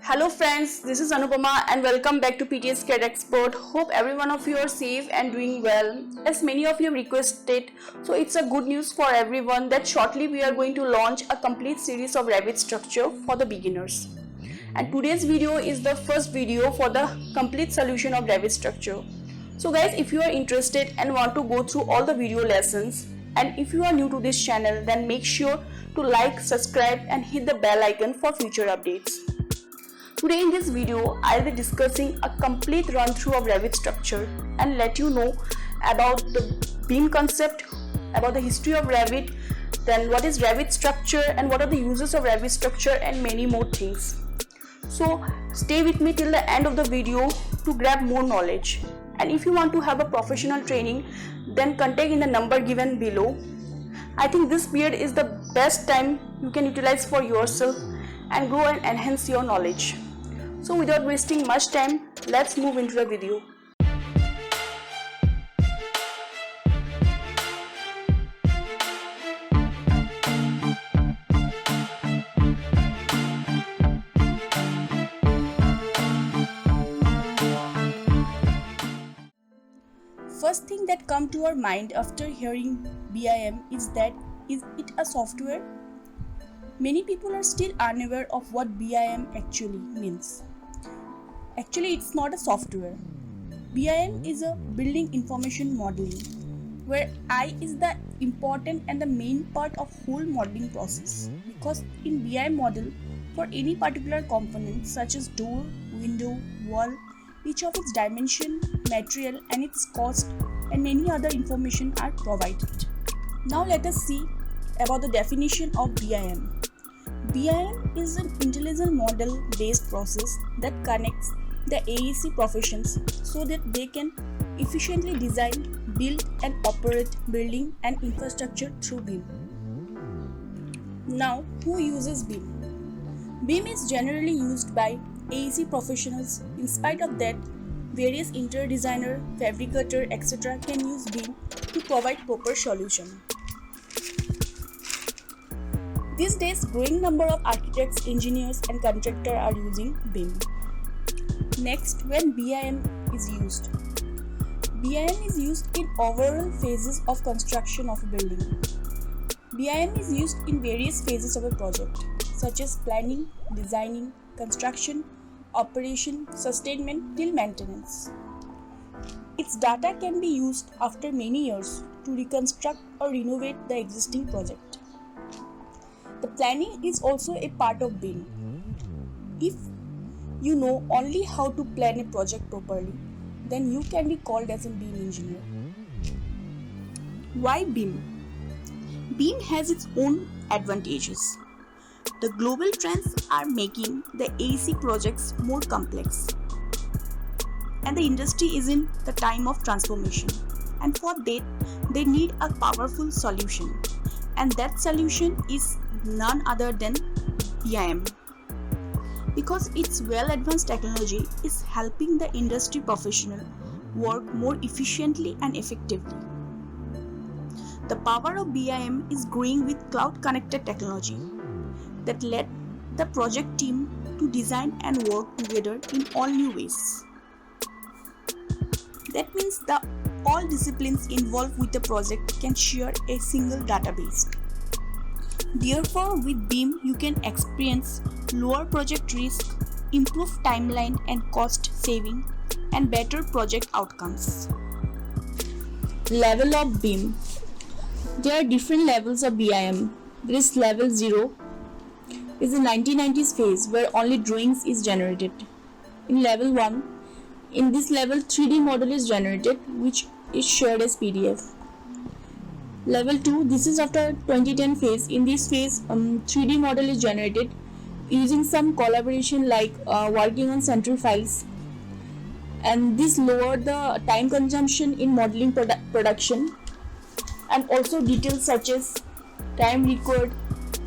Hello friends, this is Anupama and welcome back to PTS CAD Expert. Hope every one of you are safe and doing well. As many of you requested, so it's a good news for everyone that shortly we are going to launch a complete series of Revit structure for the beginners. And today's video is the first video for the complete solution of Revit structure. So guys, if you are interested and want to go through all the video lessons, and if you are new to this channel, then make sure to like, subscribe and hit the bell icon for future updates. Today in this video, I'll be discussing a complete run through of Revit structure and let you know about the beam concept, about the history of Revit, then what is Revit structure and what are the uses of Revit structure and many more things. So stay with me till the end of the video to grab more knowledge. And if you want to have a professional training, then contact in the number given below. I think this period is the best time you can utilize for yourself and grow and enhance your knowledge. So without wasting much time, let's move into the video. First thing that comes to our mind after hearing BIM is it a software? Many people are still unaware of what BIM actually means. Actually, it's not a software. BIM is a building information modeling, where I is the important and the main part of whole modeling process. Because in BIM model, for any particular component such as door, window, wall, each of its dimension, material and its cost and many other information are provided. Now let us see about the definition of BIM. BIM is an intelligent model based process that connects the AEC professions so that they can efficiently design, build and operate building and infrastructure through BIM. Now, who uses BIM? BIM is generally used by AEC professionals. In spite of that, various interior designer, fabricator, etc. can use BIM to provide proper solution. These days, growing number of architects, engineers and contractors are using BIM. Next, when BIM is used. BIM is used in overall phases of construction of a building. BIM is used in various phases of a project, such as planning, designing, construction, operation, sustainment till maintenance. Its data can be used after many years to reconstruct or renovate the existing project. The planning is also a part of BIM. If you know only how to plan a project properly, then you can be called as a BIM engineer. Why BIM? BIM has its own advantages. The global trends are making the AEC projects more complex, and the industry is in the time of transformation, and for that they need a powerful solution, and that solution is none other than BIM, because its well advanced technology is helping the industry professional work more efficiently and effectively. The power of BIM is growing with cloud connected technology that led the project team to design and work together in all new ways. That means that all disciplines involved with the project can share a single database. Therefore, with BIM, you can experience lower project risk, improved timeline and cost saving, and better project outcomes. Level of BIM. There are different levels of BIM. There is level 0, is the 1990s phase where only drawings is generated. In level 1, in this level 3D model is generated which is shared as PDF. Level 2, this is after 2010 phase. In this phase, 3D model is generated using some collaboration like working on central files, and this lowered the time consumption in modeling production, and also details such as time required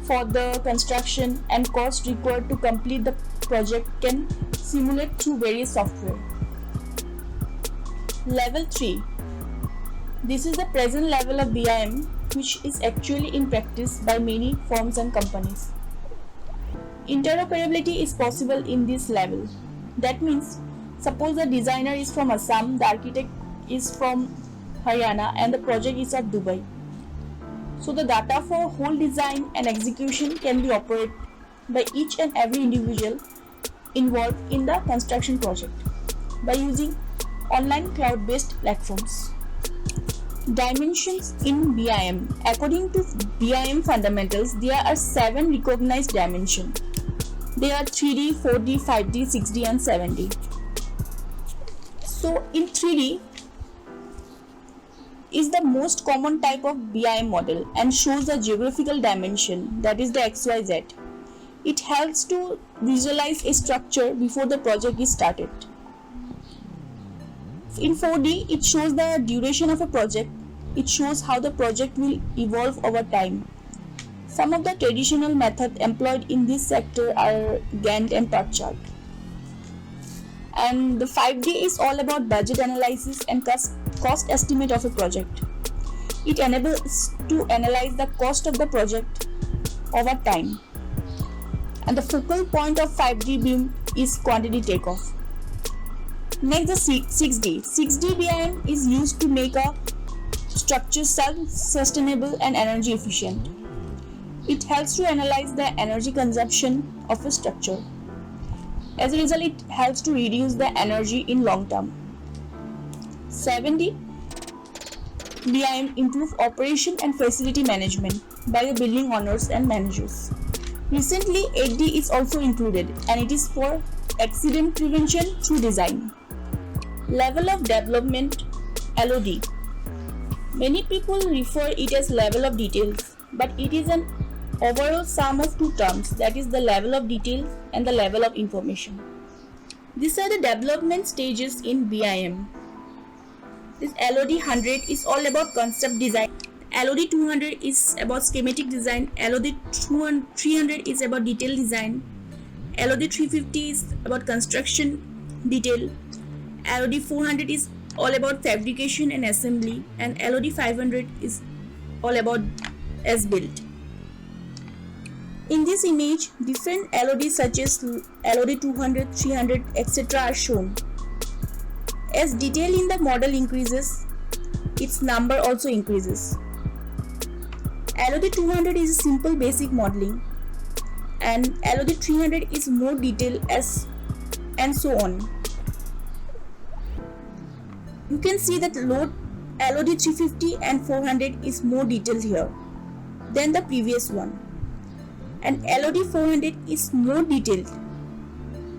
for the construction and cost required to complete the project can simulate through various software. Level 3. This is the present level of BIM which is actually in practice by many firms and companies. Interoperability is possible in this level. That means, suppose the designer is from Assam, the architect is from Haryana, and the project is at Dubai. So the data for whole design and execution can be operated by each and every individual involved in the construction project by using online cloud-based platforms. Dimensions in BIM. According to BIM fundamentals, there are 7 recognized dimensions. They are 3D, 4D, 5D, 6D and 7D. So in 3D is the most common type of BIM model and shows a geographical dimension, that is the XYZ. It helps to visualize a structure before the project is started. In 4D, it shows the duration of a project. It shows how the project will evolve over time. Some of the traditional methods employed in this sector are Gantt and PERT chart. And the 5D is all about budget analysis and cost estimate of a project. It enables to analyze the cost of the project over time. And the focal point of 5D BIM is quantity takeoff. Next, the 6D. 6D BIM is used to make a structure self-sustainable and energy efficient. It helps to analyze the energy consumption of a structure. As a result, it helps to reduce the energy in long term. 7D BIM improve operation and facility management by the building owners and managers. Recently, 8D is also included and it is for accident prevention through design. Level of development, LOD. Many people refer it as level of details, but it is an overall sum of two terms, that is the level of details and the level of information. These are the development stages in BIM. This LOD 100 is all about concept design. LOD 200 is about schematic design. LOD 300 is about detail design. LOD 350 is about construction detail. LOD 400 is all about fabrication and assembly, and LOD 500 is all about as built. In this image, different LODs such as LOD 200, 300, etc. are shown. As detail in the model increases, its number also increases. LOD 200 is a simple basic modeling, and LOD 300 is more detailed and so on. You can see that LOD 350 and 400 is more detailed here than the previous one, and LOD 400 is more detailed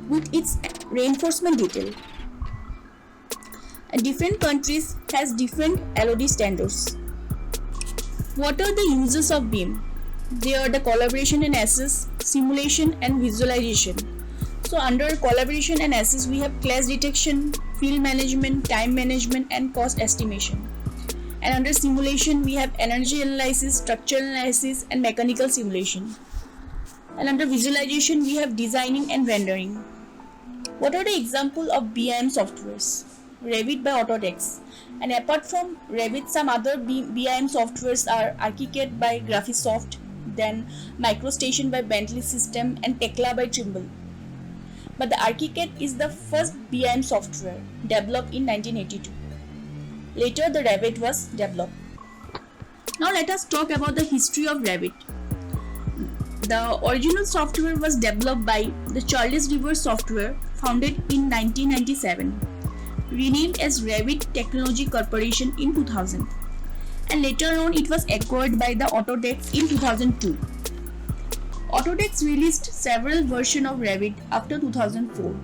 with its reinforcement detail. And different countries has different LOD standards. What are the uses of BIM? They are the collaboration and assess, simulation and visualization. So under collaboration and assess, we have clash detection, field management, time management and cost estimation. And under simulation, we have energy analysis, structural analysis and mechanical simulation. And under visualization, we have designing and rendering. What are the examples of BIM softwares? Revit by Autodesk. And apart from Revit, some other BIM softwares are Archicad by Graphisoft, then MicroStation by Bentley System and Tekla by Trimble. But the Archicad is the first BIM software developed in 1982. Later, the Revit was developed. Now let us talk about the history of Revit. The original software was developed by the Charles River Software, founded in 1997, renamed as Revit Technology Corporation in 2000, and later on it was acquired by the Autodesk in 2002. Autodesk released several versions of Revit after 2004.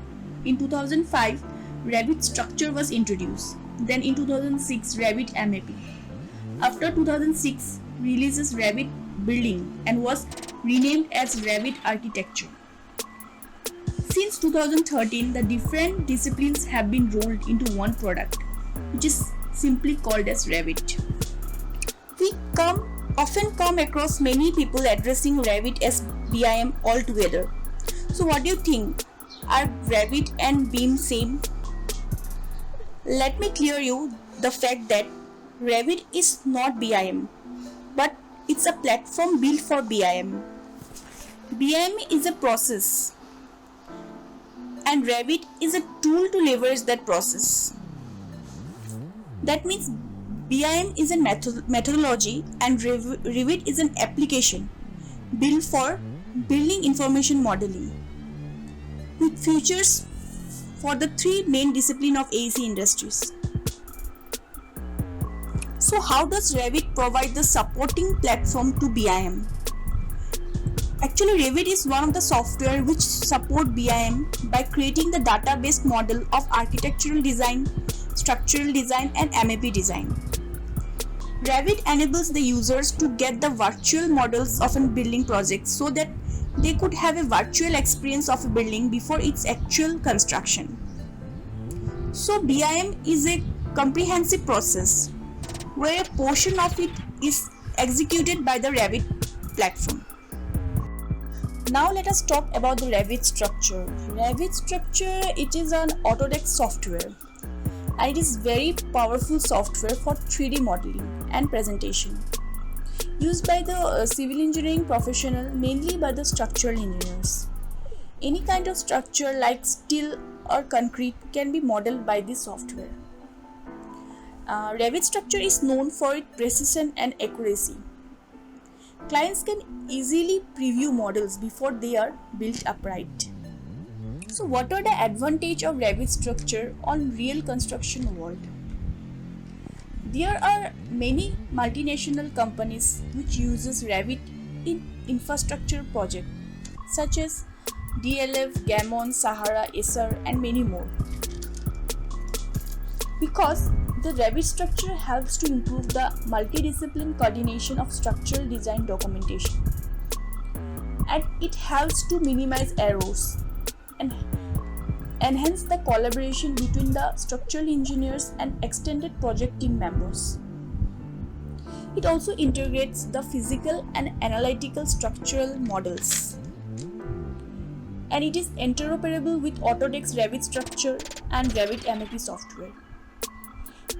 In 2005, Revit Structure was introduced. Then in 2006, Revit MAP. After 2006, releases Revit Building and was renamed as Revit Architecture. Since 2013, the different disciplines have been rolled into one product, which is simply called as Revit. We often come across many people addressing Revit as BIM altogether. So what do you think? Are Revit and BIM same? Let me clear you the fact that Revit is not BIM, but it's a platform built for BIM. BIM is a process and Revit is a tool to leverage that process. That means BIM is a methodology and Revit is an application built for building information modeling with features for the three main disciplines of AEC industries. So how does Revit provide the supporting platform to BIM? Actually, Revit is one of the software which support BIM by creating the database model of architectural design, structural design and MEP design. Revit enables the users to get the virtual models of a building project so that they could have a virtual experience of a building before its actual construction. So BIM is a comprehensive process where a portion of it is executed by the Revit platform. Now let us talk about the Revit structure. Revit structure, it is an Autodesk software and it is very powerful software for 3D modeling and presentation, used by the civil engineering professional, mainly by the structural engineers. Any kind of structure like steel or concrete can be modeled by this software. Revit structure is known for its precision and accuracy. Clients can easily preview models before they are built upright. So what are the advantages of Revit structure on real construction world? There are many multinational companies which uses Revit in infrastructure projects such as DLF, Gammon, Sahara, Acer and many more. Because the Revit structure helps to improve the multidiscipline coordination of structural design documentation, and it helps to minimize errors and enhance the collaboration between the structural engineers and extended project team members. It also integrates the physical and analytical structural models, and it is interoperable with Autodesk Revit structure and Revit MEP software.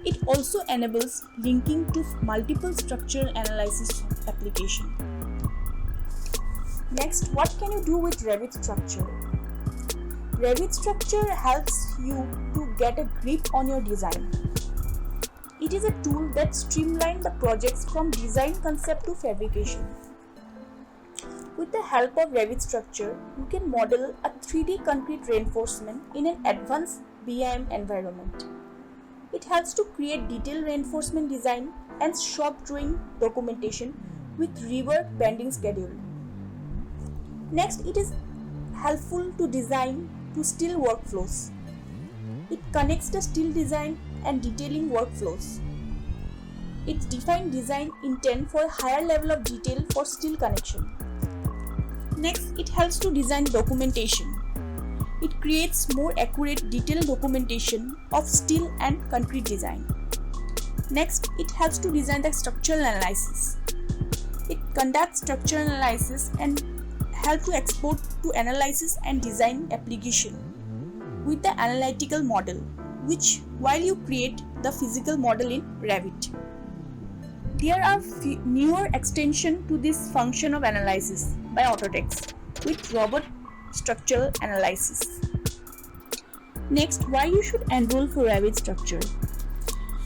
It also enables linking to multiple structural analysis applications. Next, what can you do with Revit structure? Revit structure helps you to get a grip on your design. It is a tool that streamlines the projects from design concept to fabrication. With the help of Revit structure, you can model a 3D concrete reinforcement in an advanced BIM environment. It helps to create detailed reinforcement design and shop drawing documentation with river bending schedule. Next, it is helpful to design to steel workflows. It connects the steel design and detailing workflows. It defines design intent for a higher level of detail for steel connection. Next, it helps to design documentation. It creates more accurate detailed documentation of steel and concrete design. Next, it helps to design the structural analysis. It conducts structural analysis and helps to export to analysis and design application with the analytical model, which while you create the physical model in Revit. There are newer extensions to this function of analysis by Autodesk with robot structural analysis. Next, why you should enroll for Revit structure?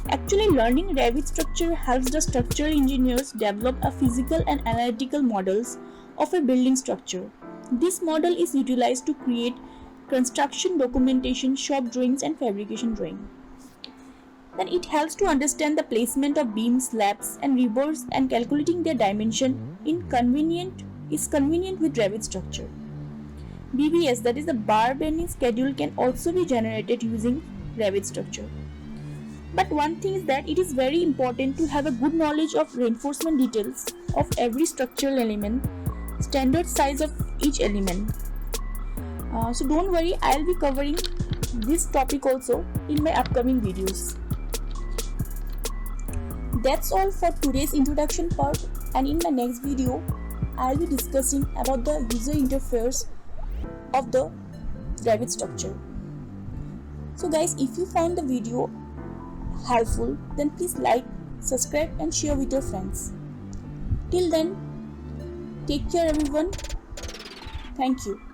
Actually, learning Revit structure helps the structural engineers develop a physical and analytical models of a building structure. This model is utilized to create construction documentation, shop drawings and fabrication drawing. Then it helps to understand the placement of beams, slabs and rebars and calculating their dimension is convenient with Revit structure. BBS, that is the bar bending schedule, can also be generated using Revit structure. But one thing is that it is very important to have a good knowledge of reinforcement details of every structural element, standard size of each element. So don't worry, I'll be covering this topic also in my upcoming videos. That's all for today's introduction part, and in my next video I'll be discussing about the user interface of the Revit structure. So guys, if you found the video helpful, then please like, subscribe and share with your friends. Till then, take care everyone. Thank you.